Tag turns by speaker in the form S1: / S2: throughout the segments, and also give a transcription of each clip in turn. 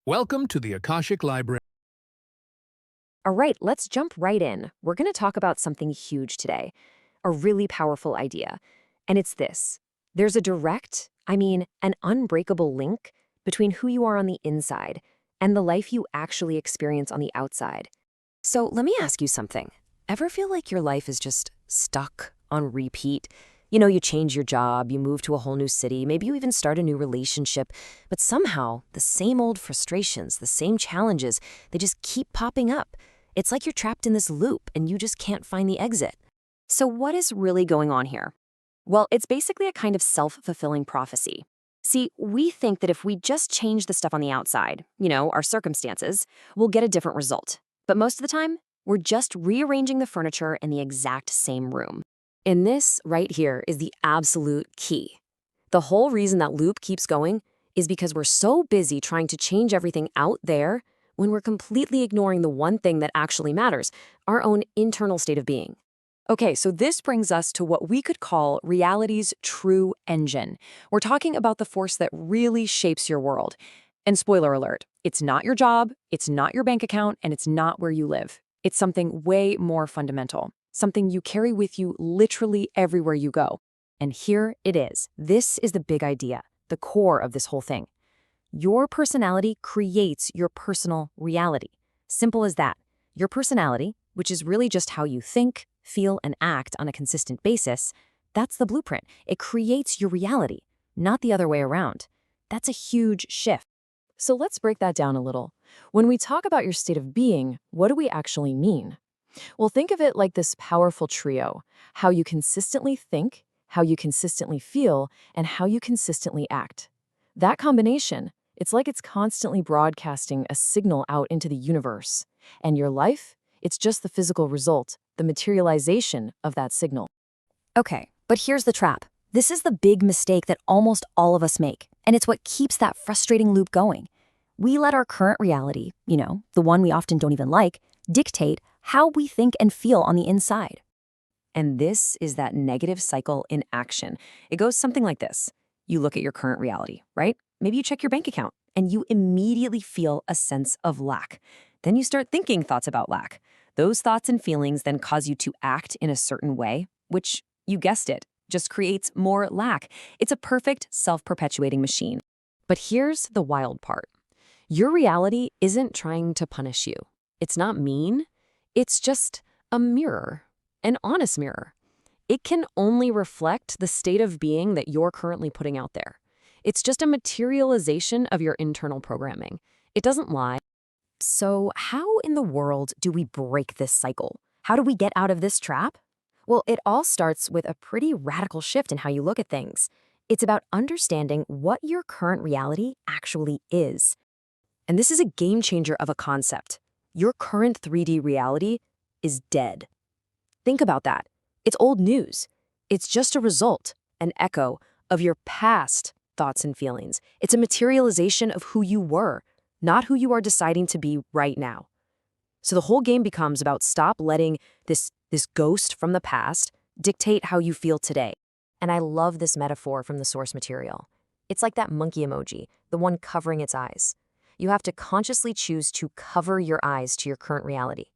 S1: Welcome to the Akashic Library.
S2: All right, let's jump right in. We're going to talk about something huge today, a really powerful idea. And it's this. There's a direct, an unbreakable link between who you are on the inside and the life you actually experience on the outside. So let me ask you something. Ever feel like your life is just stuck on repeat? You change your job, you move to a whole new city, maybe you even start a new relationship, but somehow the same old frustrations, the same challenges, they just keep popping up. It's like you're trapped in this loop and you just can't find the exit. So what is really going on here? Well, it's basically a kind of self-fulfilling prophecy. See, we think that if we just change the stuff on the outside, our circumstances, we'll get a different result. But most of the time, we're just rearranging the furniture in the exact same room. And this right here is the absolute key. The whole reason that loop keeps going is because we're so busy trying to change everything out there when we're completely ignoring the one thing that actually matters, our own internal state of being. Okay, so this brings us to what we could call reality's true engine. We're talking about the force that really shapes your world. And spoiler alert, it's not your job, it's not your bank account, and it's not where you live. It's something way more fundamental, something you carry with you literally everywhere you go. And here it is. This is the big idea, the core of this whole thing. Your personality creates your personal reality. Simple as that. Your personality, which is really just how you think, feel, and act on a consistent basis, that's the blueprint. It creates your reality, not the other way around. That's a huge shift. So let's break that down a little. When we talk about your state of being, what do we actually mean? Well, think of it like this powerful trio: how you consistently think, how you consistently feel, and how you consistently act. That combination, it's like it's constantly broadcasting a signal out into the universe. And your life, it's just the physical result, the materialization of that signal. Okay, but here's the trap. This is the big mistake that almost all of us make, and it's what keeps that frustrating loop going. We let our current reality, the one we often don't even like, dictate how we think and feel on the inside. And this is that negative cycle in action. It goes something like this. You look at your current reality, right? Maybe you check your bank account and you immediately feel a sense of lack. Then you start thinking thoughts about lack. Those thoughts and feelings then cause you to act in a certain way, which, you guessed it, just creates more lack. It's a perfect self-perpetuating machine. But here's the wild part. Your reality isn't trying to punish you. It's not mean. It's just a mirror, an honest mirror. It can only reflect the state of being that you're currently putting out there. It's just a materialization of your internal programming. It doesn't lie. So how in the world do we break this cycle? How do we get out of this trap? Well, it all starts with a pretty radical shift in how you look at things. It's about understanding what your current reality actually is. And this is a game changer of a concept. Your current 3D reality is dead. Think about that. It's old news. It's just a result, an echo of your past thoughts and feelings. It's a materialization of who you were, not who you are deciding to be right now. So the whole game becomes about stop letting this ghost from the past dictate how you feel today. And I love this metaphor from the source material. It's like that monkey emoji, the one covering its eyes. You have to consciously choose to cover your eyes to your current reality.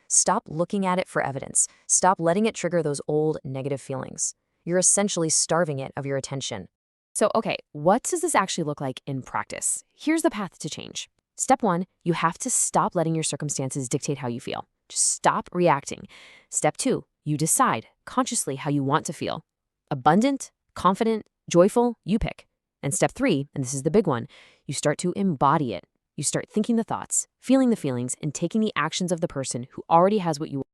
S2: Stop looking at it for evidence. Stop letting it trigger those old negative feelings. You're essentially starving it of your attention. So, okay, what does this actually look like in practice? Here's the path to change. Step 1, you have to stop letting your circumstances dictate how you feel. Just stop reacting. Step 2, you decide consciously how you want to feel. Abundant, confident, joyful, you pick. And step 3, and this is the big one, you start to embody it. You start thinking the thoughts, feeling the feelings, and taking the actions of the person who already has what you want.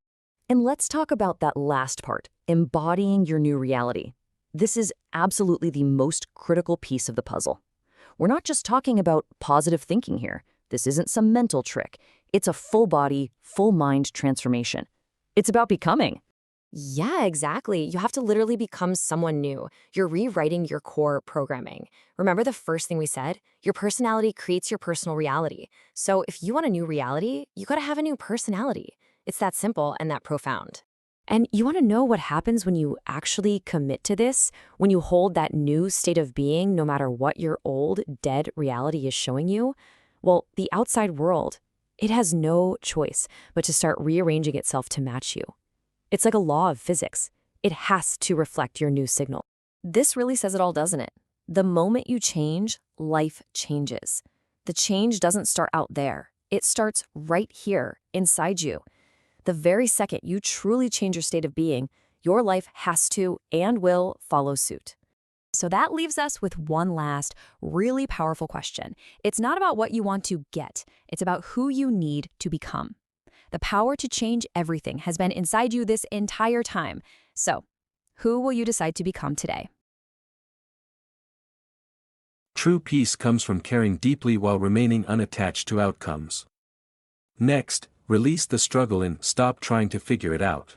S2: And let's talk about that last part, embodying your new reality. This is absolutely the most critical piece of the puzzle. We're not just talking about positive thinking here. This isn't some mental trick. It's a full body, full mind transformation. It's about becoming. Yeah, exactly. You have to literally become someone new. You're rewriting your core programming. Remember the first thing we said? Your personality creates your personal reality. So if you want a new reality, you gotta have a new personality. It's that simple and that profound. And you want to know what happens when you actually commit to this, when you hold that new state of being no matter what your old, dead reality is showing you? Well, the outside world, it has no choice but to start rearranging itself to match you. It's like a law of physics. It has to reflect your new signal. This really says it all, doesn't it? The moment you change, life changes. The change doesn't start out there. It starts right here, inside you. The very second you truly change your state of being, your life has to and will follow suit. So that leaves us with one last, really powerful question. It's not about what you want to get. It's about who you need to become. The power to change everything has been inside you this entire time. So, who will you decide to become today?
S3: True peace comes from caring deeply while remaining unattached to outcomes. Next, release the struggle and stop trying to figure it out.